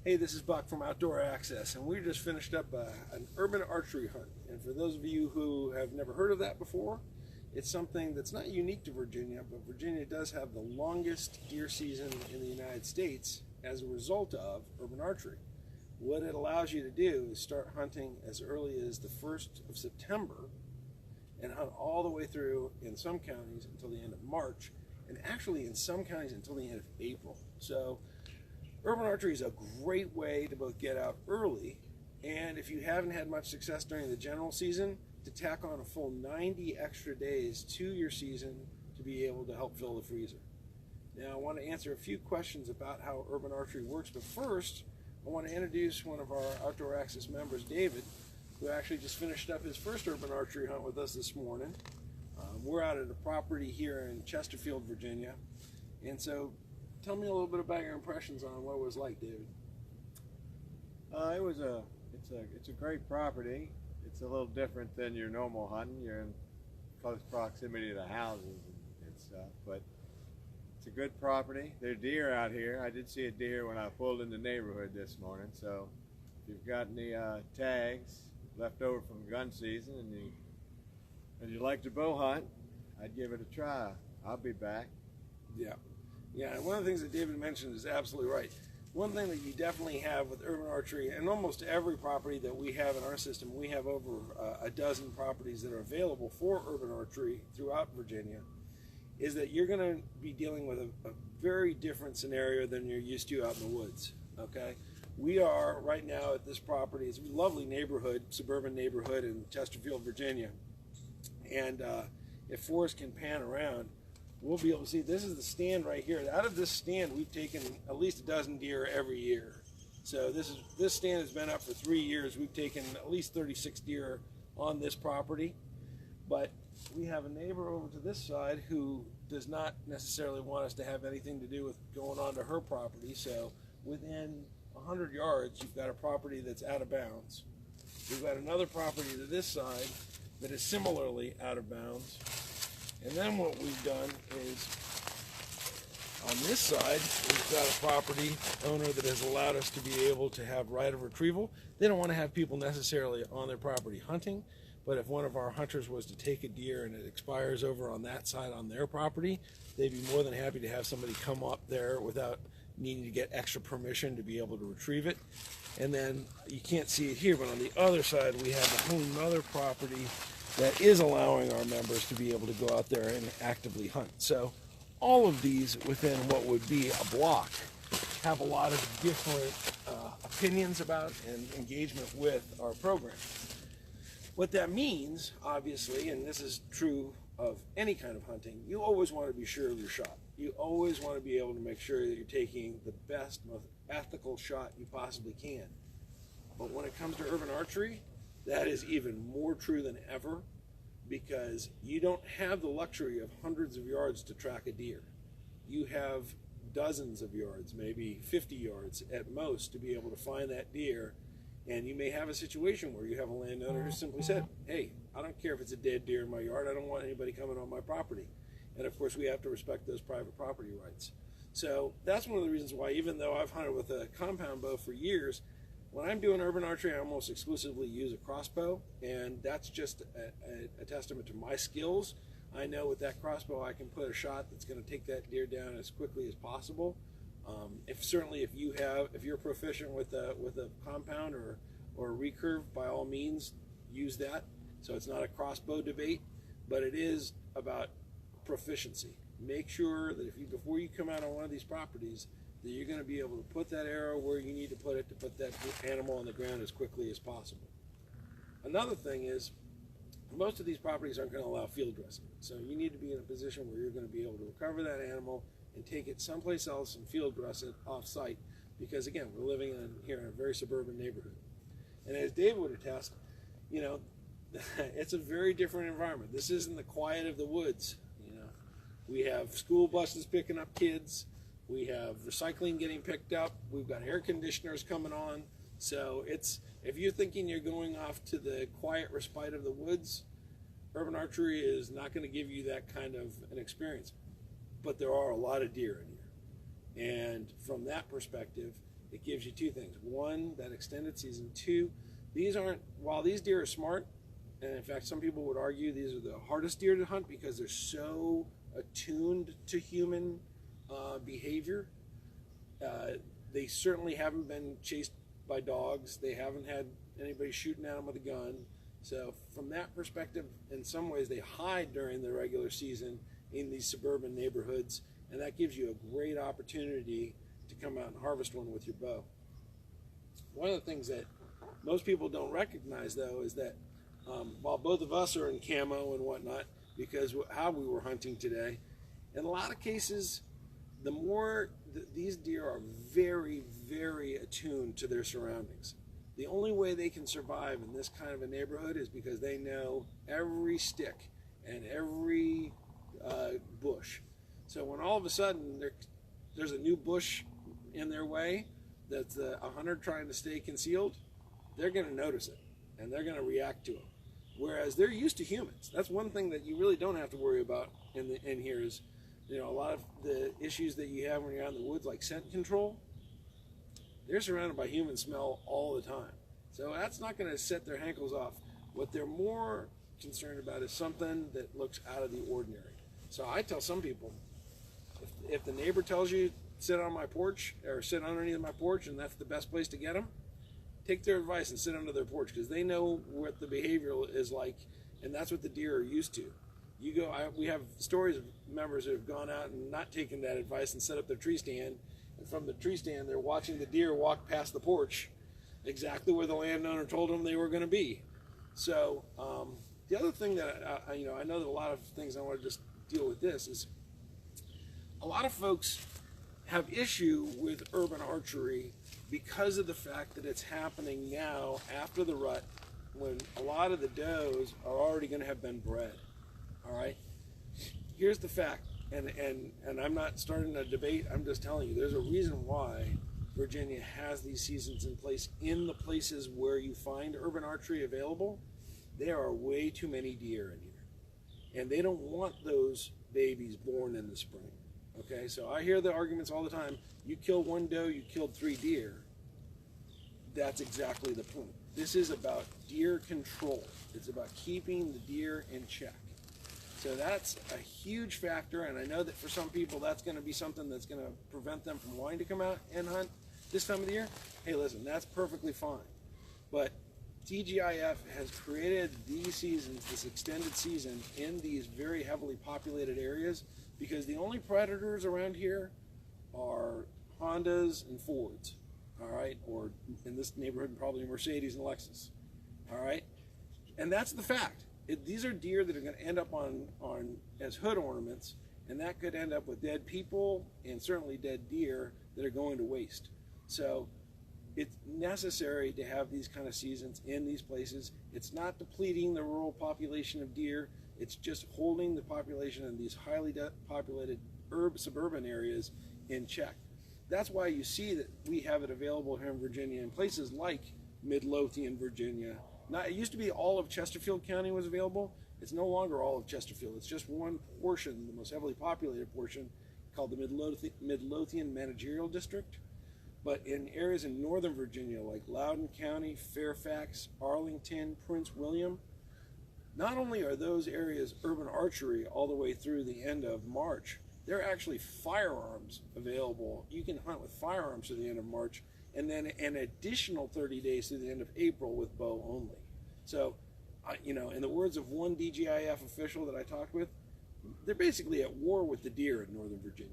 Hey, this is Buck from Outdoor Access, and we just finished up an urban archery hunt. And for those of you who have never heard of that before, it's something that's not unique to Virginia, but Virginia does have the longest deer season in the United States as a result of urban archery. What it allows you to do is start hunting as early as the 1st of September and hunt all the way through, in some counties, until the end of March, and actually in some counties until the end of April. So urban archery is a great way to both get out early, and if you haven't had much success during the general season, to tack on a full 90 extra days to your season to be able to help fill the freezer. Now, I want to answer a few questions about how urban archery works, but first, I want to introduce one of our Outdoor Access members, David, who actually just finished up his first urban archery hunt with us this morning. We're out at a property here in Chesterfield, Virginia, and so tell me a little bit about your impressions on what it was like, David. It's a great property. It's a little different than your normal hunting. You're in close proximity to the houses and stuff, but it's a good property. There are deer out here. I did see a deer when I pulled in the neighborhood this morning. So if you've got any tags left over from gun season and you like to bow hunt, I'd give it a try. I'll be back. Yeah, and one of the things that David mentioned is absolutely right. One thing that you definitely have with urban archery, and almost every property that we have in our system, we have over a dozen properties that are available for urban archery throughout Virginia, is that you're going to be dealing with a very different scenario than you're used to out in the woods, okay? We are right now at this property. It's a lovely neighborhood, suburban neighborhood in Chesterfield, Virginia, and if Forrest can pan around, we'll be able to see this is the stand right here. Out of this stand, we've taken at least a dozen deer every year. So this stand has been up for 3 years. We've taken at least 36 deer on this property. But we have a neighbor over to this side who does not necessarily want us to have anything to do with going onto her property. So within 100 yards, you've got a property that's out of bounds. We've got another property to this side that is similarly out of bounds. And then what we've done is, on this side, we've got a property owner that has allowed us to be able to have right of retrieval. They don't want to have people necessarily on their property hunting, but if one of our hunters was to take a deer and it expires over on that side on their property, they'd be more than happy to have somebody come up there without needing to get extra permission to be able to retrieve it. And then, you can't see it here, but on the other side, we have a whole nother property that is allowing our members to be able to go out there and actively hunt. So all of these within what would be a block have a lot of different opinions about and engagement with our program. What that means, obviously, and this is true of any kind of hunting, you always want to be sure of your shot. You always want to be able to make sure that you're taking the best, most ethical shot you possibly can. But when it comes to urban archery, that is even more true than ever, because you don't have the luxury of hundreds of yards to track a deer. You have dozens of yards, maybe 50 yards at most, to be able to find that deer. And you may have a situation where you have a landowner who simply said, hey, I don't care if it's a dead deer in my yard, I don't want anybody coming on my property. And of course we have to respect those private property rights. So that's one of the reasons why, even though I've hunted with a compound bow for years, when I'm doing urban archery, I almost exclusively use a crossbow, and that's just a testament to my skills. I know with that crossbow I can put a shot that's going to take that deer down as quickly as possible. If you're proficient with a compound or a recurve, by all means use that. So it's not a crossbow debate, but it is about proficiency. Make sure that before you come out on one of these properties, that you're going to be able to put that arrow where you need to put it to put that animal on the ground as quickly as possible. Another thing is, most of these properties aren't going to allow field dressing. So you need to be in a position where you're going to be able to recover that animal and take it someplace else and field dress it off-site, because again, we're living here in a very suburban neighborhood. And as David would attest, it's a very different environment. This isn't the quiet of the woods. We have school buses picking up kids. We have recycling getting picked up. We've got air conditioners coming on. So if you're thinking you're going off to the quiet respite of the woods, urban archery is not going to give you that kind of an experience. But there are a lot of deer in here. And from that perspective, it gives you two things. One, that extended season. Two, while these deer are smart, and in fact some people would argue these are the hardest deer to hunt because they're so attuned to human behavior. They certainly haven't been chased by dogs. They haven't had anybody shooting at them with a gun. So from that perspective, in some ways they hide during the regular season in these suburban neighborhoods, and that gives you a great opportunity to come out and harvest one with your bow. One of the things that most people don't recognize, though, is that while both of us are in camo and whatnot, because how we were hunting today, in a lot of cases, these deer are very, very attuned to their surroundings. The only way they can survive in this kind of a neighborhood is because they know every stick and every bush. So when all of a sudden there's a new bush in their way that's a hunter trying to stay concealed, they're going to notice it and they're going to react to it. Whereas they're used to humans. That's one thing that you really don't have to worry about in here is, a lot of the issues that you have when you're out in the woods, like scent control, they're surrounded by human smell all the time. So that's not going to set their hankles off. What they're more concerned about is something that looks out of the ordinary. So I tell some people, if the neighbor tells you sit on my porch or sit underneath my porch and that's the best place to get them, take their advice and sit under their porch, because they know what the behavior is like, and that's what the deer are used to. We have stories of members who have gone out and not taken that advice and set up their tree stand, and from the tree stand they're watching the deer walk past the porch exactly where the landowner told them they were going to be. So the other thing that I know that a lot of things I want to just deal with this is a lot of folks have issue with urban archery because of the fact that it's happening now after the rut, when a lot of the does are already going to have been bred. All right, here's the fact, and I'm not starting a debate, I'm just telling you there's a reason why Virginia has these seasons in place in the places where you find urban archery available. There are way too many deer in here, and they don't want those babies born in the spring. Okay, so I hear the arguments all the time, you kill one doe, you killed 3 deer. That's exactly the point. This is about deer control. It's about keeping the deer in check. So that's a huge factor, and I know that for some people that's going to be something that's going to prevent them from wanting to come out and hunt this time of the year. Hey, listen, that's perfectly fine. But TGIF has created these seasons, this extended season, in these very heavily populated areas, because the only predators around here are Hondas and Fords, all right, or in this neighborhood probably Mercedes and Lexus, all right, and that's the fact. These are deer that are going to end up on as hood ornaments, and that could end up with dead people and certainly dead deer that are going to waste. So it's necessary to have these kind of seasons in these places. It's not depleting the rural population of deer. It's just holding the population in these highly populated suburban areas in check. That's why you see that we have it available here in Virginia in places like Midlothian, Virginia. Now, it used to be all of Chesterfield County was available. It's no longer all of Chesterfield. It's just one portion, the most heavily populated portion, called the Midlothian Managerial District. But in areas in northern Virginia, like Loudoun County, Fairfax, Arlington, Prince William, not only are those areas urban archery all the way through the end of March, there are actually firearms available. You can hunt with firearms to the end of March, and then an additional 30 days to the end of April with bow only. So, in the words of one DGIF official that I talked with, they're basically at war with the deer in northern Virginia.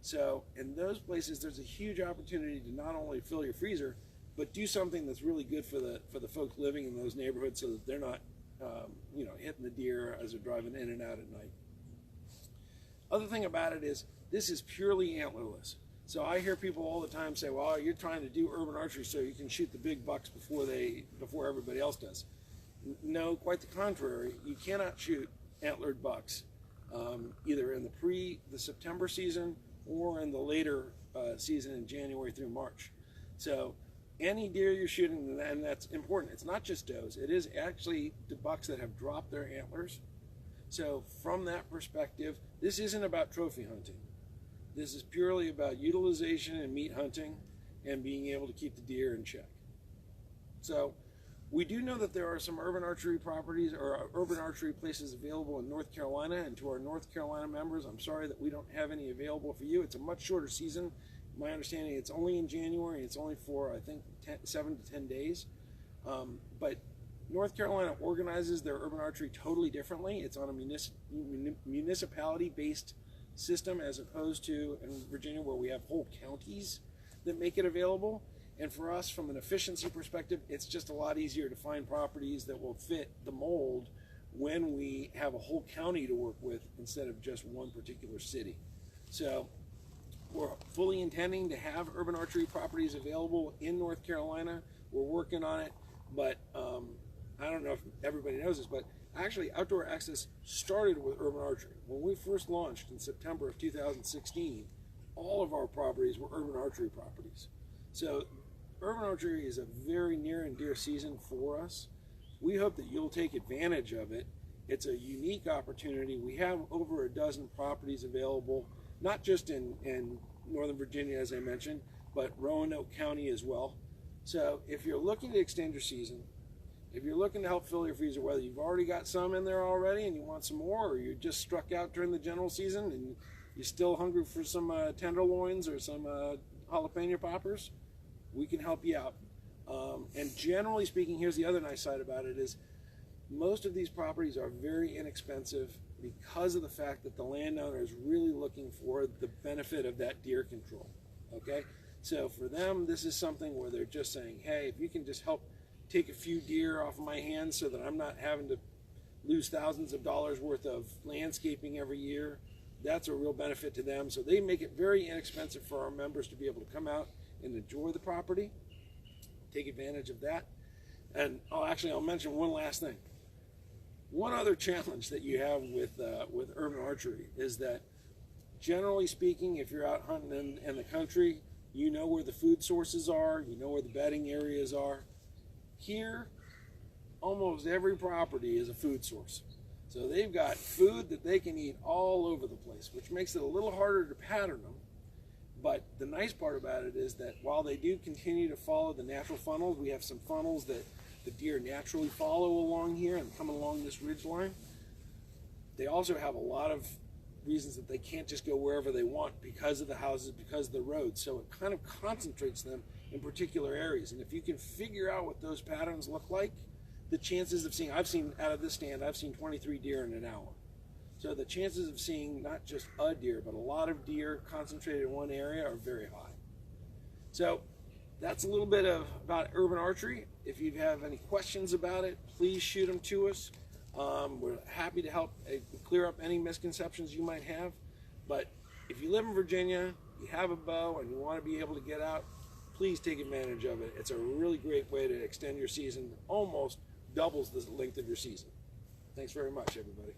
So in those places, there's a huge opportunity to not only fill your freezer, but do something that's really good for the folks living in those neighborhoods, so that they're not, hitting the deer as they're driving in and out at night. Other thing about it is, this is purely antlerless. So I hear people all the time say, well, you're trying to do urban archery so you can shoot the big bucks before everybody else does. No, quite the contrary. You cannot shoot antlered bucks, either in the September season or in the later season in January through March. So any deer you're shooting, and that's important, it's not just does, it is actually the bucks that have dropped their antlers. So from that perspective, this isn't about trophy hunting. This is purely about utilization and meat hunting, and being able to keep the deer in check. So we do know that there are some urban archery properties or urban archery places available in North Carolina, and to our North Carolina members, I'm sorry that we don't have any available for you. It's a much shorter season. My understanding, it's only in January. It's only for, I think, 7 to 10 days. But North Carolina organizes their urban archery totally differently. It's on a municipality-based system as opposed to in Virginia where we have whole counties that make it available. And for us, from an efficiency perspective, it's just a lot easier to find properties that will fit the mold when we have a whole county to work with instead of just one particular city. So we're fully intending to have urban archery properties available in North Carolina. We're working on it, but I don't know if everybody knows this, but actually Outdoor Access started with urban archery. When we first launched in September of 2016, all of our properties were urban archery properties. So urban archery is a very near and dear season for us. We hope that you'll take advantage of it. It's a unique opportunity. We have over a dozen properties available, not just in Northern Virginia, as I mentioned, but Roanoke County as well. So if you're looking to extend your season, if you're looking to help fill your freezer, whether you've already got some in there already and you want some more, or you just struck out during the general season and you're still hungry for some tenderloins or some jalapeno poppers, we can help you out. And generally speaking, here's the other nice side about it is most of these properties are very inexpensive because of the fact that the landowner is really looking for the benefit of that deer control. Okay, so for them, this is something where they're just saying, hey, if you can just help take a few deer off of my hands so that I'm not having to lose thousands of dollars worth of landscaping every year, that's a real benefit to them. So they make it very inexpensive for our members to be able to come out and enjoy the property, take advantage of that. And I'll mention one last thing. One other challenge that you have with urban archery is that, generally speaking, if you're out hunting in the country, you know where the food sources are, you know where the bedding areas are. Here, almost every property is a food source. So they've got food that they can eat all over the place, which makes it a little harder to pattern them. But the nice part about it is that while they do continue to follow the natural funnels, we have some funnels that the deer naturally follow along here and come along this ridge line. They also have a lot of reasons that they can't just go wherever they want because of the houses, because of the roads. So it kind of concentrates them in particular areas. And if you can figure out what those patterns look like, the chances of seeing, I've seen out of this stand, I've seen 23 deer in an hour. So the chances of seeing not just a deer, but a lot of deer concentrated in one area are very high. So that's a little bit about urban archery. If you have any questions about it, please shoot them to us. We're happy to help clear up any misconceptions you might have. But if you live in Virginia, you have a bow, and you want to be able to get out, please take advantage of it. It's a really great way to extend your season, almost doubles the length of your season. Thanks very much, everybody.